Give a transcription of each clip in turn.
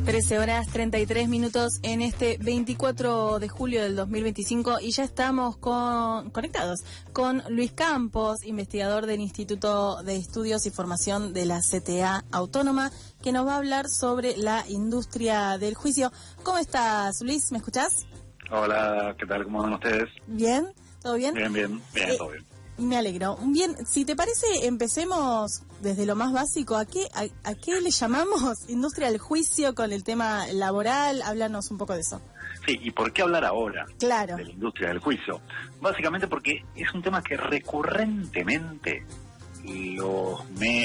13:33 en este 24 de julio del 2025 y ya estamos conectados con Luis Campos, investigador del Instituto de Estudios y Formación de la CTA Autónoma, que nos va a hablar sobre la industria del juicio. ¿Cómo estás, Luis? ¿Me escuchás? Hola, ¿qué tal? ¿Cómo van ustedes? ¿Bien? ¿Todo bien? Bien, todo bien. Me alegro. Bien, si te parece, empecemos desde lo más básico. ¿A qué le llamamos industria del juicio con el tema laboral? Háblanos un poco de eso. Sí, ¿y por qué hablar ahora de la industria del juicio? Básicamente porque es un tema que recurrentemente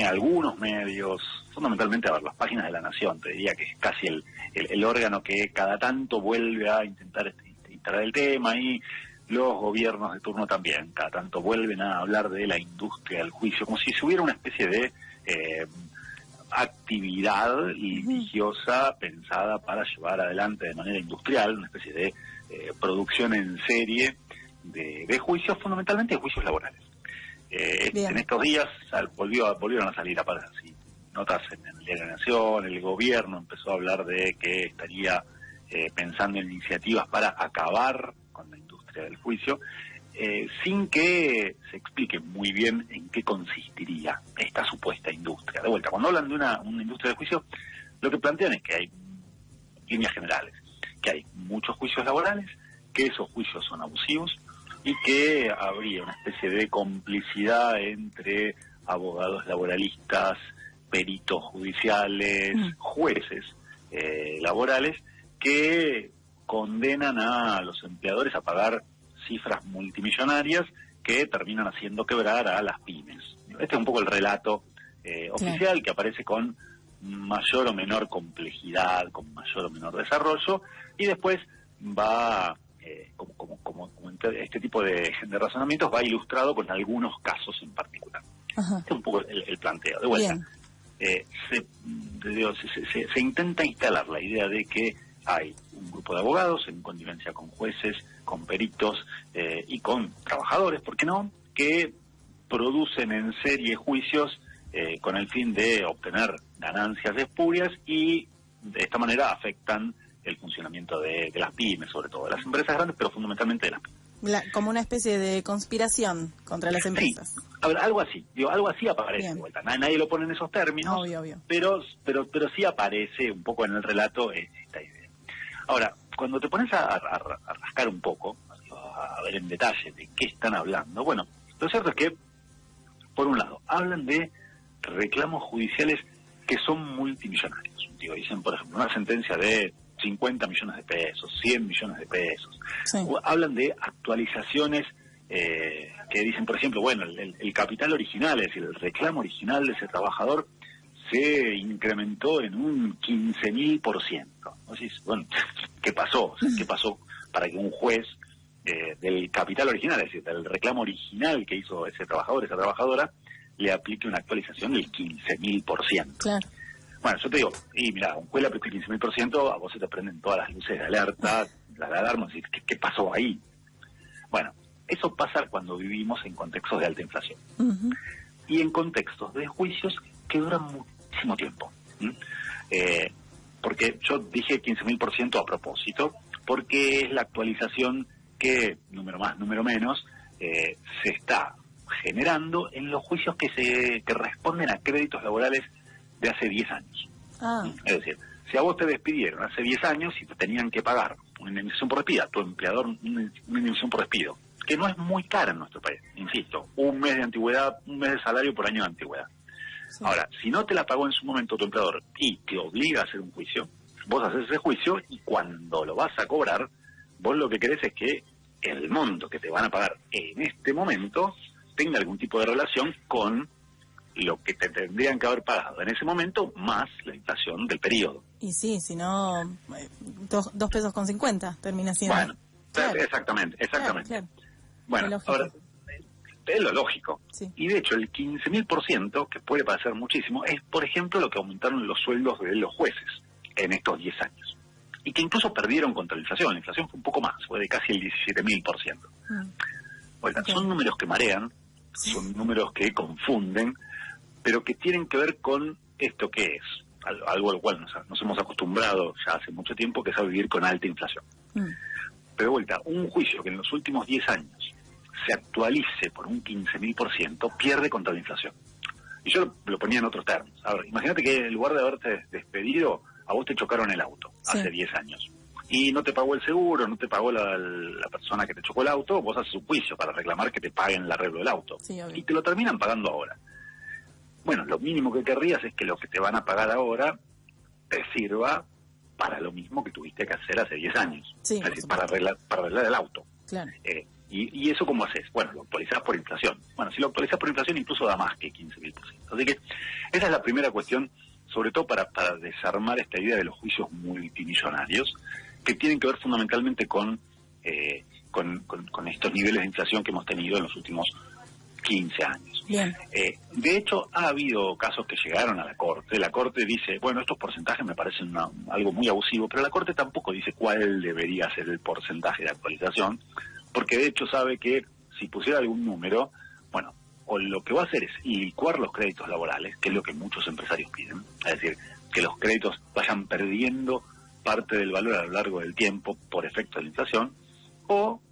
algunos medios, fundamentalmente las páginas de La Nación, te diría que es casi el órgano que cada tanto vuelve a intentar instalar el tema, y los gobiernos de turno también, cada tanto vuelven a hablar de la industria del juicio, como si hubiera una especie de actividad litigiosa pensada para llevar adelante de manera industrial, una especie de producción en serie de juicios, fundamentalmente de juicios laborales. En estos días volvieron a salir notas en el Diario de la Nación. El gobierno empezó a hablar de que estaría pensando en iniciativas para acabar con la industria del juicio, sin que se explique muy bien en qué consistiría esta supuesta industria. De vuelta, cuando hablan de una industria del juicio, lo que plantean es que hay líneas generales, que hay muchos juicios laborales, que esos juicios son abusivos y que habría una especie de complicidad entre abogados laboralistas, peritos judiciales, jueces laborales, que condenan a los empleadores a pagar cifras multimillonarias que terminan haciendo quebrar a las pymes. Este es un poco el relato oficial, que aparece con mayor o menor complejidad, con mayor o menor desarrollo, y después va, como este tipo de razonamientos, va ilustrado con algunos casos en particular. Ajá. Este es un poco el planteo. De vuelta, se intenta instalar la idea de que hay un grupo de abogados en connivencia con jueces, con peritos y con trabajadores, ¿por qué no?, que producen en serie juicios con el fin de obtener ganancias espurias, y de esta manera afectan el funcionamiento de las pymes, sobre todo de las empresas grandes, pero fundamentalmente de las pymes. Como una especie de conspiración contra las empresas. Sí, a ver, algo así aparece de vuelta. Nadie lo pone en esos términos, obvio. Pero sí aparece un poco en el relato esta idea. Ahora, cuando te pones a rascar un poco, a ver en detalle de qué están hablando, bueno, lo cierto es que, por un lado, hablan de reclamos judiciales que son multimillonarios. Dicen, por ejemplo, una sentencia de 50 millones de pesos, 100 millones de pesos. Sí. Hablan de actualizaciones que dicen, por ejemplo, bueno, el capital original, es decir, el reclamo original de ese trabajador se incrementó en un 15.000%. Bueno, ¿qué pasó? O sea, ¿qué pasó para que un juez del capital original, es decir, del reclamo original que hizo ese trabajador, esa trabajadora, le aplique una actualización del 15.000%? Claro. Bueno, yo te digo, y mira, un juez le aplica el 15.000%, a vos se te prenden todas las luces de alerta, las alarmas, ¿qué pasó ahí? Bueno, eso pasa cuando vivimos en contextos de alta inflación. Y en contextos de juicios que duran muchísimo tiempo. Porque yo dije 15.000% a propósito, porque es la actualización que, número más, número menos, se está generando en los juicios que responden a créditos laborales de hace 10 años. Es decir, si a vos te despidieron hace 10 años y te tenían que pagar una indemnización por despido, a tu empleador una indemnización por despido, que no es muy cara en nuestro país, insisto, un mes de antigüedad, un mes de salario por año de antigüedad. Sí. Ahora, si no te la pagó en su momento tu empleador y te obliga a hacer un juicio, vos haces ese juicio, y cuando lo vas a cobrar, vos lo que querés es que el monto que te van a pagar en este momento tenga algún tipo de relación con lo que te tendrían que haber pagado en ese momento, más la inflación del periodo. Y sí, si no, 2 pesos con 50 termina siendo. Bueno, claro. Exactamente. Claro. Bueno, ahora, es lo lógico. Sí. Y de hecho, el 15.000%, que puede parecer muchísimo, es, por ejemplo, lo que aumentaron los sueldos de los jueces en estos 10 años. Y que incluso perdieron contra la inflación. La inflación fue un poco más, fue de casi el 17.000%. Bueno, son números que marean, son números que confunden, pero que tienen que ver con esto que es algo al cual nos hemos acostumbrado ya hace mucho tiempo, que es a vivir con alta inflación. Pero de vuelta, un juicio que en los últimos 10 años se actualice por un 15.000%, pierde contra la inflación. Y yo lo ponía en otros términos. A ver, imagínate que en lugar de haberte despedido, a vos te chocaron el auto hace 10 años. Y no te pagó el seguro, no te pagó la persona que te chocó el auto, vos haces un juicio para reclamar que te paguen el arreglo del auto. Sí, y te lo terminan pagando ahora. Bueno, lo mínimo que querrías es que lo que te van a pagar ahora te sirva para lo mismo que tuviste que hacer hace 10 años. Sí, es decir, para arreglar el auto. Claro. ¿Y eso cómo haces? Bueno, lo actualizás por inflación. Bueno, si lo actualizás por inflación incluso da más que 15.000%. Así que esa es la primera cuestión, sobre todo para desarmar esta idea de los juicios multimillonarios, que tienen que ver fundamentalmente con estos niveles de inflación que hemos tenido en los últimos 15 años. Bien. De hecho, ha habido casos que llegaron a la Corte. La Corte dice, bueno, estos porcentajes me parecen algo muy abusivo, pero la Corte tampoco dice cuál debería ser el porcentaje de actualización, porque de hecho sabe que si pusiera algún número, bueno, o lo que va a hacer es licuar los créditos laborales, que es lo que muchos empresarios piden, es decir, que los créditos vayan perdiendo parte del valor a lo largo del tiempo por efecto de la inflación, o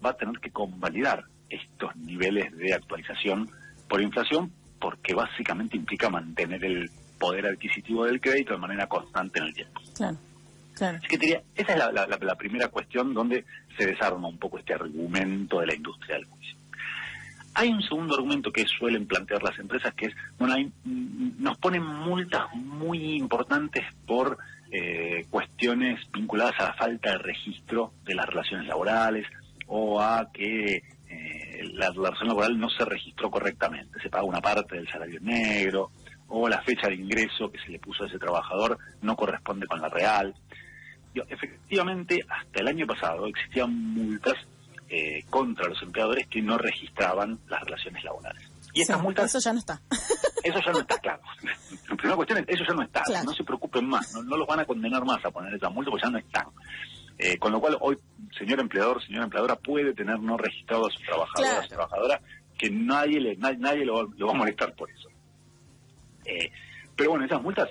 va a tener que convalidar estos niveles de actualización por inflación, porque básicamente implica mantener el poder adquisitivo del crédito de manera constante en el tiempo. Claro, claro. Así que diría, esa es la primera cuestión donde se desarma un poco este argumento de la industria del juicio. Hay un segundo argumento que suelen plantear las empresas, que es, bueno, nos ponen multas muy importantes por cuestiones vinculadas a la falta de registro de las relaciones laborales, o a que la relación laboral no se registró correctamente, se paga una parte del salario negro, o la fecha de ingreso que se le puso a ese trabajador no corresponde con la real. Efectivamente, hasta el año pasado existían multas contra los empleadores que no registraban las relaciones laborales. Y estas multas... Eso ya no está. Eso ya no está, claro. La primera cuestión es, eso ya no está. Claro. No se preocupen más, no los van a condenar más a poner esas multas porque ya no están. Con lo cual, hoy, señor empleador, señora empleadora, puede tener no registrado a su trabajador, claro, a su trabajadora, que nadie lo va a molestar por eso. Pero bueno, esas multas,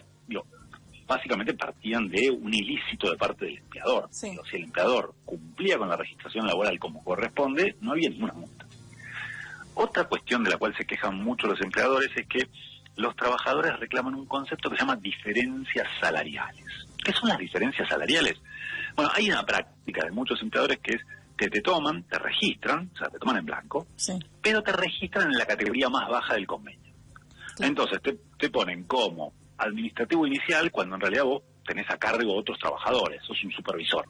básicamente partían de un ilícito de parte del empleador. Sí. Si el empleador cumplía con la registración laboral como corresponde, no había ninguna multa. Otra cuestión de la cual se quejan mucho los empleadores es que los trabajadores reclaman un concepto que se llama diferencias salariales. ¿Qué son las diferencias salariales? Bueno, hay una práctica de muchos empleadores que es que te toman, te registran, o sea, te toman en blanco, sí, pero te registran en la categoría más baja del convenio. Sí. Entonces te ponen como administrativo inicial cuando en realidad vos tenés a cargo otros trabajadores, sos un supervisor.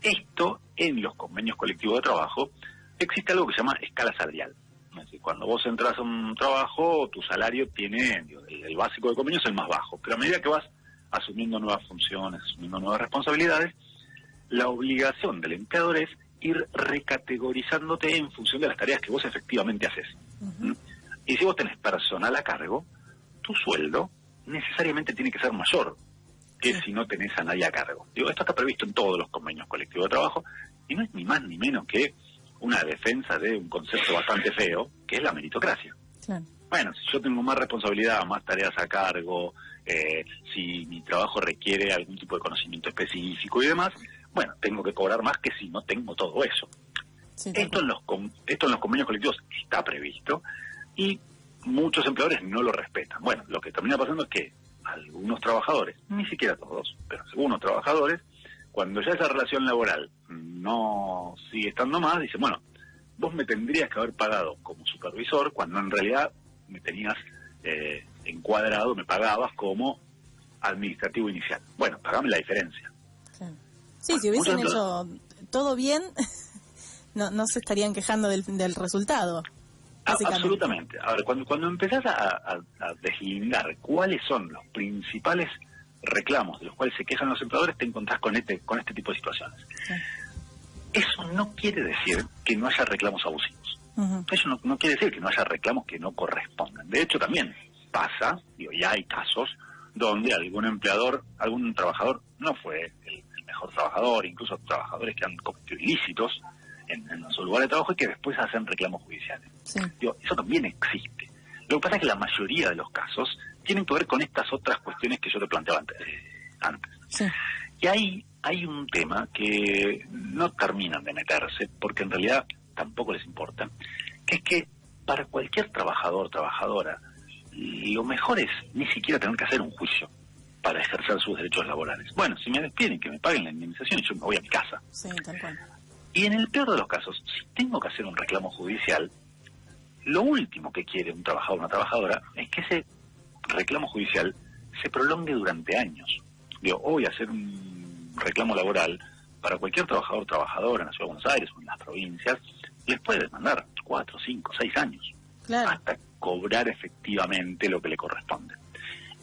Esto, en los convenios colectivos de trabajo, existe algo que se llama escala salarial. Es decir, cuando vos entras a un trabajo, tu salario tiene, el básico del convenio es el más bajo, pero a medida que vas asumiendo nuevas funciones, asumiendo nuevas responsabilidades, la obligación del empleador es ir recategorizándote en función de las tareas que vos efectivamente haces. Y si vos tenés personal a cargo, tu sueldo necesariamente tiene que ser mayor que si no tenés a nadie a cargo. Esto está previsto en todos los convenios colectivos de trabajo y no es ni más ni menos que una defensa de un concepto bastante feo, que es la meritocracia. Claro. Bueno, si yo tengo más responsabilidad, más tareas a cargo, si mi trabajo requiere algún tipo de conocimiento específico y demás, bueno, tengo que cobrar más que si no tengo todo eso. Sí, esto en los convenios colectivos está previsto y muchos empleadores no lo respetan. Bueno, lo que termina pasando es que algunos trabajadores, ni siquiera todos, pero algunos trabajadores, cuando ya esa relación laboral no sigue estando más, dicen, bueno, vos me tendrías que haber pagado como supervisor cuando en realidad me tenías encuadrado, me pagabas como administrativo inicial. Bueno, pagame la diferencia. Claro. Sí, si hubiesen hecho todo bien, no se estarían quejando del resultado. Absolutamente. A ver, cuando empezás a deslindar cuáles son los principales reclamos de los cuales se quejan los empleadores, te encontrás con este tipo de situaciones. Sí. Eso no quiere decir que no haya reclamos abusivos. Eso no quiere decir que no haya reclamos que no correspondan. De hecho, también pasa, ya hay casos donde algún trabajador no fue el mejor trabajador, incluso trabajadores que han cometido ilícitos en su lugar de trabajo y que después hacen reclamos judiciales. Sí. Eso también existe. Lo que pasa es que la mayoría de los casos tienen que ver con estas otras cuestiones que yo te planteaba antes. Sí. Y ahí hay un tema que no terminan de meterse, porque en realidad tampoco les importa, que es que para cualquier trabajador, trabajadora, lo mejor es ni siquiera tener que hacer un juicio para ejercer sus derechos laborales. Bueno, si me despiden, que me paguen la indemnización y yo me voy a mi casa. Sí, tal cual. Y en el peor de los casos, si tengo que hacer un reclamo judicial, lo último que quiere un trabajador o una trabajadora es que ese reclamo judicial se prolongue durante años. Digo, voy a hacer un reclamo laboral para cualquier trabajador o trabajadora en la Ciudad de Buenos Aires o en las provincias, les puede demandar 4, 5, 6 años, claro, hasta cobrar efectivamente lo que le corresponde.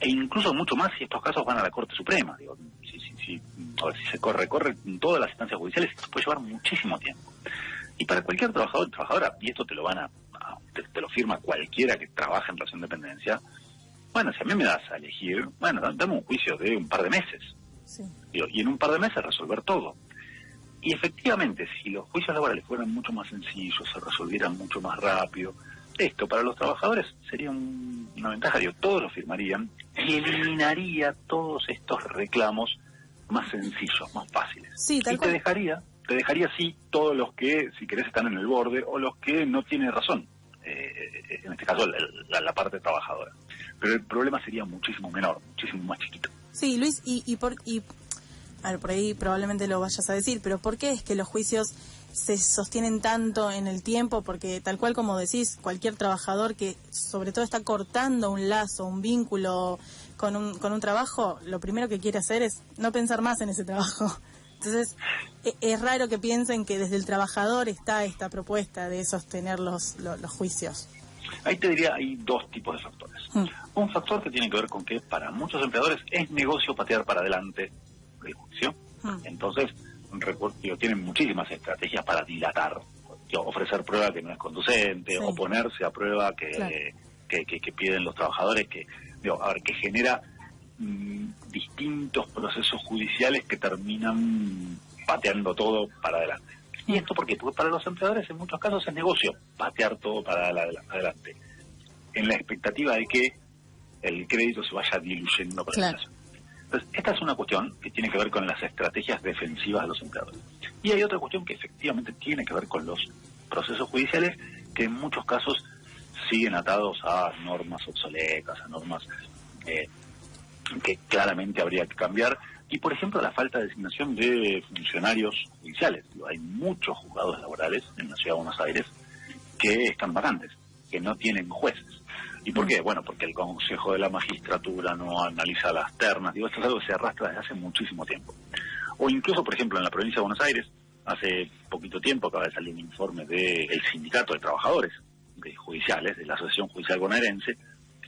E incluso mucho más si estos casos van a la Corte Suprema. Digo, si se corre en todas las instancias judiciales, esto puede llevar muchísimo tiempo. Y para cualquier trabajador o trabajadora, y esto te lo te lo firma cualquiera que trabaja en relación de dependencia, bueno, si a mí me das a elegir, bueno, dame un juicio de un par de meses. sí. Digo, y en un par de meses resolver todo. Y efectivamente, si los juicios laborales fueran mucho más sencillos, se resolvieran mucho más rápido, esto para los trabajadores sería una ventaja. Digo, todos lo firmarían y eliminaría todos estos reclamos más sencillos, más fáciles. Sí, tal y cual. te dejaría así todos los que, si querés, están en el borde o los que no tienen razón. En este caso, la parte trabajadora. Pero el problema sería muchísimo menor, muchísimo más chiquito. Sí, Luis, a ver, por ahí probablemente lo vayas a decir, pero ¿por qué es que los juicios se sostienen tanto en el tiempo? Porque tal cual como decís, cualquier trabajador que sobre todo está cortando un lazo, un vínculo con un trabajo, lo primero que quiere hacer es no pensar más en ese trabajo. Entonces, es raro que piensen que desde el trabajador está esta propuesta de sostener los juicios. Ahí te diría, hay dos tipos de factores. Un factor que tiene que ver con que para muchos empleadores es negocio patear para adelante el juicio. Entonces, tienen muchísimas estrategias para dilatar, ofrecer prueba que no es conducente, sí, oponerse a prueba claro, que piden los trabajadores, que genera distintos procesos judiciales que terminan pateando todo para adelante. ¿Y esto por qué? Porque para los empleadores en muchos casos es negocio patear todo para adelante, en la expectativa de que el crédito se vaya diluyendo con claro, el plazo. Entonces, esta es una cuestión que tiene que ver con las estrategias defensivas de los empleadores. Y hay otra cuestión que efectivamente tiene que ver con los procesos judiciales, que en muchos casos siguen atados a normas obsoletas, a normas que claramente habría que cambiar. Y, por ejemplo, la falta de designación de funcionarios judiciales. Hay muchos juzgados laborales en la Ciudad de Buenos Aires que están vacantes, que no tienen jueces. ¿Y por qué? Bueno, porque el Consejo de la Magistratura no analiza las ternas. Esto es algo que se arrastra desde hace muchísimo tiempo. O incluso, por ejemplo, en la provincia de Buenos Aires, hace poquito tiempo acaba de salir un informe del Sindicato de Trabajadores Judiciales, de la Asociación Judicial Bonaerense,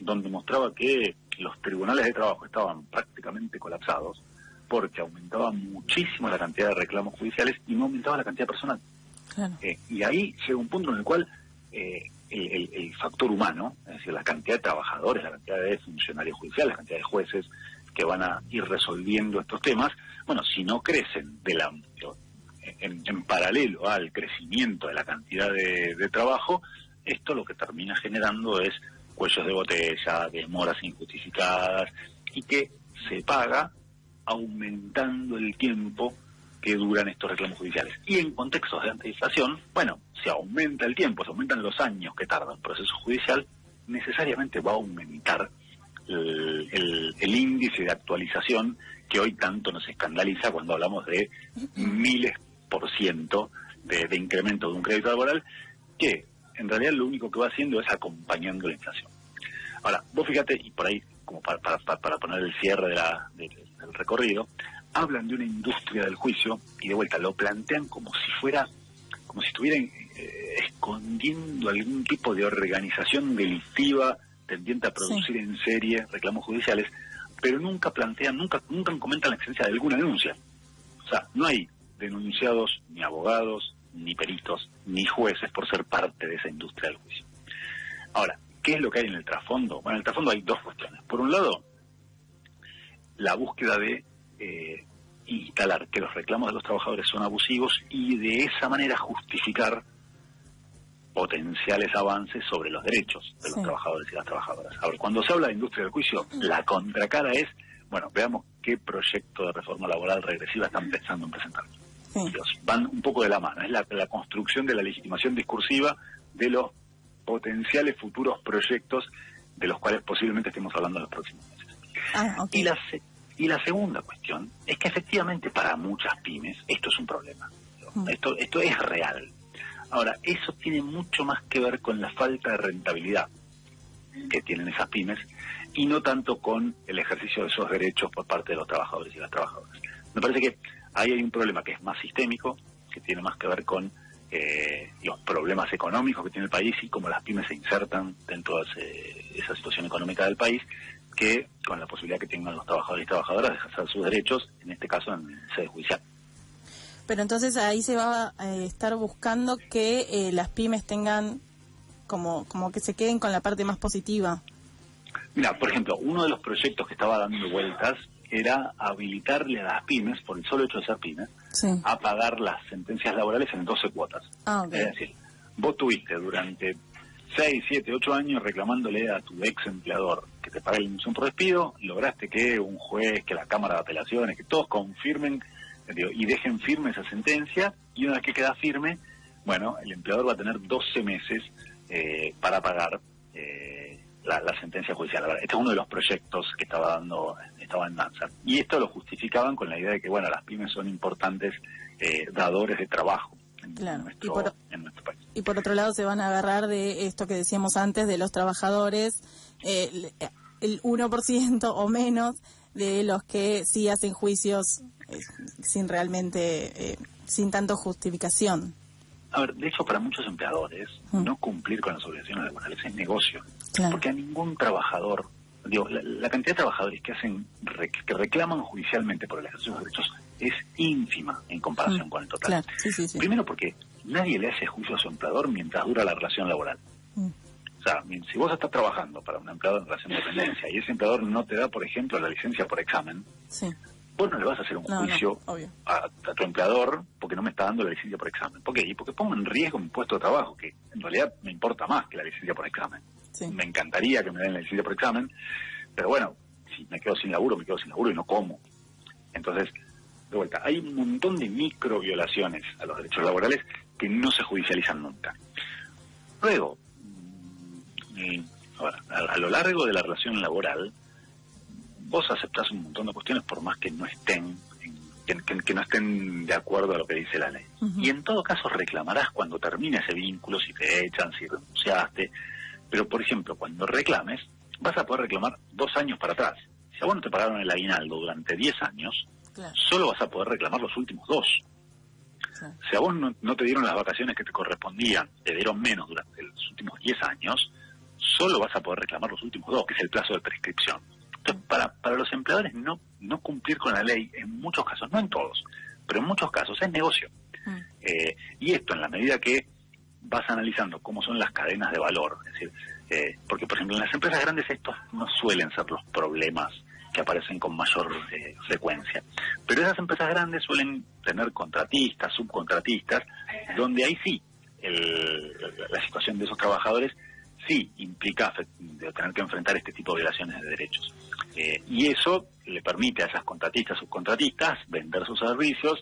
donde mostraba que los tribunales de trabajo estaban prácticamente colapsados porque aumentaba muchísimo la cantidad de reclamos judiciales y no aumentaba la cantidad personal. claro. Y ahí llega un punto en el cual el factor humano, es decir, la cantidad de trabajadores, la cantidad de funcionarios judiciales, la cantidad de jueces que van a ir resolviendo estos temas, bueno, si no crecen en paralelo al crecimiento de la cantidad de trabajo, esto lo que termina generando es cuellos de botella, demoras injustificadas, y que se paga aumentando el tiempo que duran estos reclamos judiciales. Y en contextos de antiinflación, bueno, si aumenta el tiempo, se aumentan los años que tarda un proceso judicial, necesariamente va a aumentar el índice de actualización que hoy tanto nos escandaliza cuando hablamos de miles % de incremento de un crédito laboral, que en realidad lo único que va haciendo es acompañando la inflación. Ahora, vos fíjate, y por ahí, como para poner el cierre del recorrido, hablan de una industria del juicio y de vuelta lo plantean como si estuvieran escondiendo algún tipo de organización delictiva tendiente a producir en serie reclamos judiciales, pero nunca comentan la existencia de alguna denuncia. O sea, no hay denunciados ni abogados, ni peritos, ni jueces por ser parte de esa industria del juicio. Ahora, ¿qué es lo que hay en el trasfondo? Bueno, en el trasfondo hay dos cuestiones. Por un lado, la búsqueda de instalar que los reclamos de los trabajadores son abusivos y de esa manera justificar potenciales avances sobre los derechos de los trabajadores y las trabajadoras. Ahora, cuando se habla de industria del juicio, la contracara es, bueno, veamos qué proyecto de reforma laboral regresiva están pensando en presentar. Van un poco de la mano, es la construcción de la legitimación discursiva de los potenciales futuros proyectos de los cuales posiblemente estemos hablando en los próximos meses. Y la segunda cuestión es que efectivamente para muchas pymes esto es un problema. Esto es real. Ahora, eso tiene mucho más que ver con la falta de rentabilidad que tienen esas pymes y no tanto con el ejercicio de esos derechos por parte de los trabajadores y las trabajadoras. Me parece que ahí hay un problema que es más sistémico, que tiene más que ver con los problemas económicos que tiene el país y cómo las pymes se insertan dentro de esa situación económica del país, que con la posibilidad que tengan los trabajadores y trabajadoras de ejercer sus derechos, en este caso en sede judicial. Pero entonces ahí se va a estar buscando que las pymes tengan como que se queden con la parte más positiva. Mira, por ejemplo, uno de los proyectos que estaba dando vueltas era habilitarle a las pymes, por el solo hecho de ser pymes, a pagar las sentencias laborales en 12 cuotas. Es decir, vos tuviste durante 6, 7, 8 años reclamándole a tu ex empleador que te pague la indemnización por despido, lograste que un juez, que la Cámara de Apelaciones, que todos confirmen y dejen firme esa sentencia, y una vez que queda firme, bueno, el empleador va a tener 12 meses para pagar la sentencia judicial. Este es uno de los proyectos que estaba en danza. Y esto lo justificaban con la idea de que, bueno, las pymes son importantes dadores de trabajo en nuestro país. Y por otro lado se van a agarrar de esto que decíamos antes, de los trabajadores, el 1% o menos de los que sí hacen juicios sin realmente, sin tanto justificación. A ver, de hecho, para muchos empleadores, no cumplir con las obligaciones laborales es negocio. Porque a ningún trabajador, la cantidad de trabajadores que reclaman judicialmente por el ejercicio de sus derechos es ínfima en comparación con el total. Primero porque nadie le hace juicio a su empleador mientras dura la relación laboral. O sea, si vos estás trabajando para un empleador en relación de dependencia y ese empleador no te da, por ejemplo, la licencia por examen, vos no le vas a hacer un juicio a tu empleador porque no me está dando la licencia por examen. ¿Por qué? Y porque pongo en riesgo mi puesto de trabajo, que en realidad me importa más que la licencia por examen. Me encantaría que me den la licencia por examen, pero bueno, si me quedo sin laburo y no como. Entonces, de vuelta, hay un montón de microviolaciones a los derechos laborales que no se judicializan nunca. Luego, a lo largo de la relación laboral, vos aceptás un montón de cuestiones por más que no estén que no estén de acuerdo a lo que dice la ley. Y en todo caso reclamarás cuando termine ese vínculo, si te echan, si renunciaste. Pero, por ejemplo, cuando reclames, vas a poder reclamar 2 años para atrás. Si a vos no te pagaron el aguinaldo durante 10 años, solo vas a poder reclamar los últimos 2. Si a vos no te dieron las vacaciones que te correspondían, te dieron menos durante los últimos 10 años, solo vas a poder reclamar los últimos 2, que es el plazo de prescripción. Entonces, para los empleadores no cumplir con la ley, en muchos casos, no en todos, pero en muchos casos es negocio. Y esto en la medida que vas analizando cómo son las cadenas de valor, es decir, porque por ejemplo en las empresas grandes estos no suelen ser los problemas que aparecen con mayor frecuencia, pero esas empresas grandes suelen tener contratistas, subcontratistas, donde ahí sí la situación de esos trabajadores sí implica tener que enfrentar este tipo de violaciones de derechos, y eso le permite a esas contratistas, subcontratistas vender sus servicios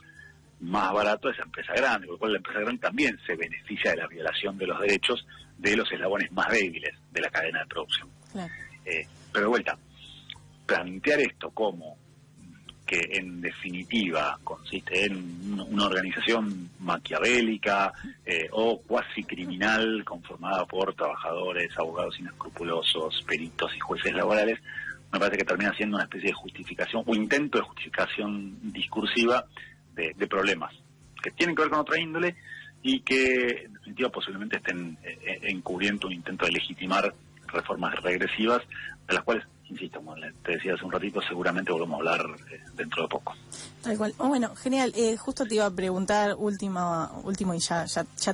más barato a esa empresa grande, por lo cual la empresa grande también se beneficia de la violación de los derechos de los eslabones más débiles de la cadena de producción. Pero de vuelta, plantear esto como que en definitiva consiste en una organización maquiavélica o cuasi criminal conformada por trabajadores, abogados inescrupulosos, peritos y jueces laborales, me parece que termina siendo una especie de justificación o intento de justificación discursiva de problemas que tienen que ver con otra índole y que en definitiva posiblemente estén encubriendo un intento de legitimar reformas regresivas, de las cuales, insisto, como te decía hace un ratito, seguramente volvemos a hablar dentro de poco. Tal cual. Bueno, genial. Justo te iba a preguntar, último y ya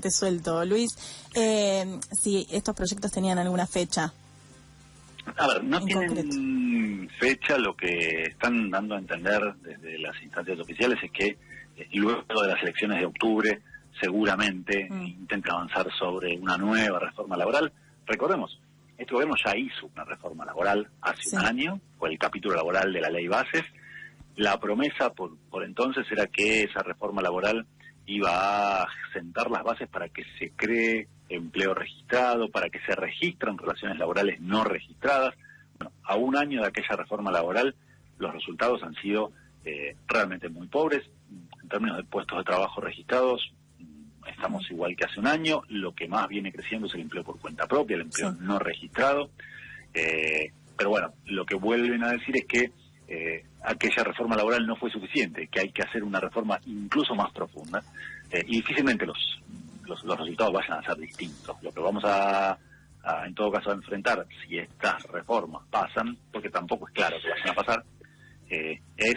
te suelto, Luis, si estos proyectos tenían alguna fecha. A ver, no tienen fecha. Lo que están dando a entender desde las instancias oficiales es que luego de las elecciones de octubre seguramente intente avanzar sobre una nueva reforma laboral. Recordemos, este gobierno ya hizo una reforma laboral hace un año, con el capítulo laboral de la Ley Bases. La promesa por entonces era que esa reforma laboral iba a sentar las bases para que se cree empleo registrado, para que se registren relaciones laborales no registradas. Bueno, a un año de aquella reforma laboral, los resultados han sido realmente muy pobres. En términos de puestos de trabajo registrados, estamos igual que hace un año. Lo que más viene creciendo es el empleo por cuenta propia, el empleo no registrado. Pero bueno, lo que vuelven a decir es que aquella reforma laboral no fue suficiente, que hay que hacer una reforma incluso más profunda, y difícilmente los resultados vayan a ser distintos. Lo que vamos en todo caso a enfrentar, si estas reformas pasan, porque tampoco es claro que vayan a pasar, es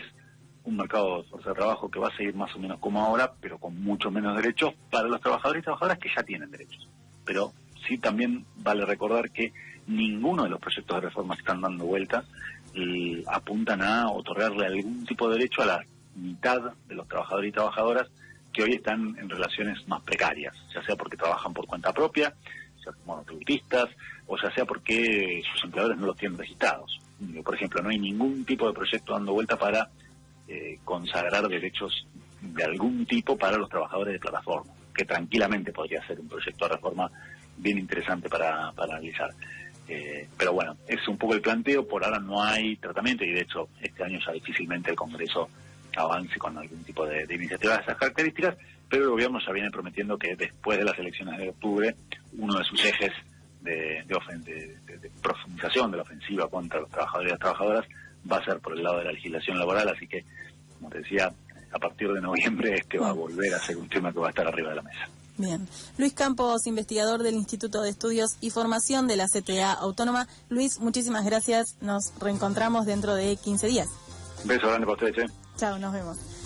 un mercado de fuerza de trabajo que va a seguir más o menos como ahora, pero con mucho menos derechos para los trabajadores y trabajadoras que ya tienen derechos. Pero sí también vale recordar que ninguno de los proyectos de reforma que están dando vuelta apuntan a otorgarle algún tipo de derecho a la mitad de los trabajadores y trabajadoras que hoy están en relaciones más precarias, ya sea porque trabajan por cuenta propia, ya sea como monotributistas, o ya sea porque sus empleadores no los tienen registrados. Por ejemplo, no hay ningún tipo de proyecto dando vuelta para consagrar derechos de algún tipo para los trabajadores de plataforma, que tranquilamente podría ser un proyecto de reforma bien interesante para analizar. Pero bueno, es un poco el planteo. Por ahora no hay tratamiento y de hecho este año ya difícilmente el Congreso avance con algún tipo de iniciativa de esas características, pero el gobierno ya viene prometiendo que después de las elecciones de octubre, uno de sus ejes de profundización de la ofensiva contra los trabajadores y las trabajadoras va a ser por el lado de la legislación laboral, así que, como te decía, a partir de noviembre este va a volver a ser un tema que va a estar arriba de la mesa. Bien. Luis Campos, investigador del Instituto de Estudios y Formación de la CTA Autónoma. Luis, muchísimas gracias. Nos reencontramos dentro de 15 días. Un beso grande para ustedes, Chao, nos vemos.